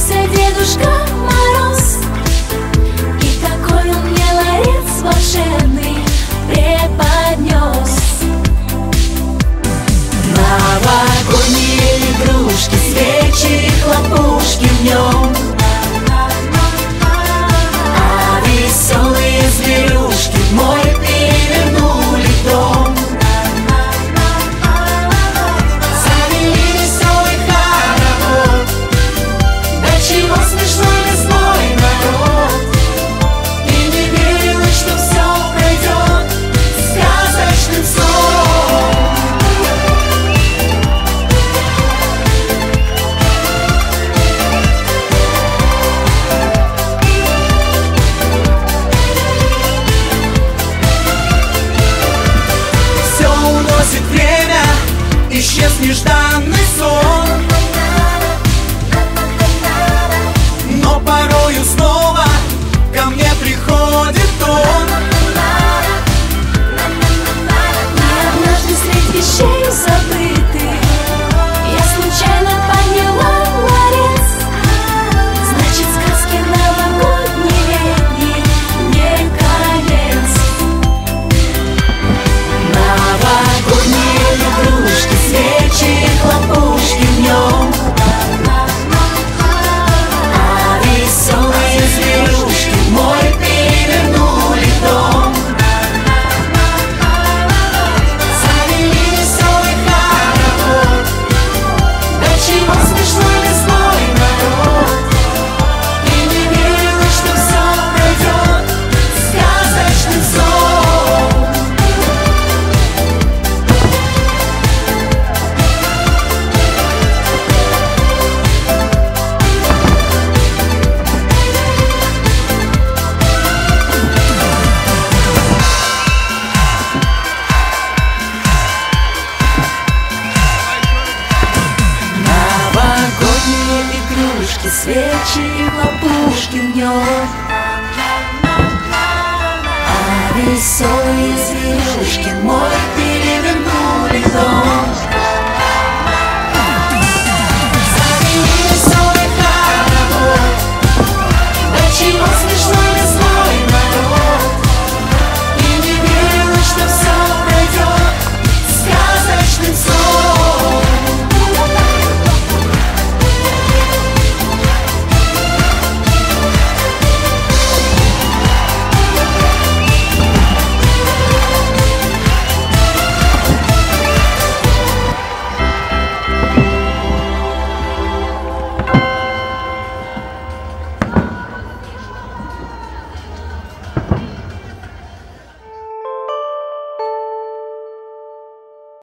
Явился Дедушка Мороз, и такой он мне ларец волшебный преподнес. Новогодние игрушки, свечи и хлопушки в нем, а веселые зверюшки в мой перевернули дом. Завели веселый хоровод, до чего смешной весной народ. И не верилось, что все пройдет сказочным сном. Все уносит время, исчез нежданный сон.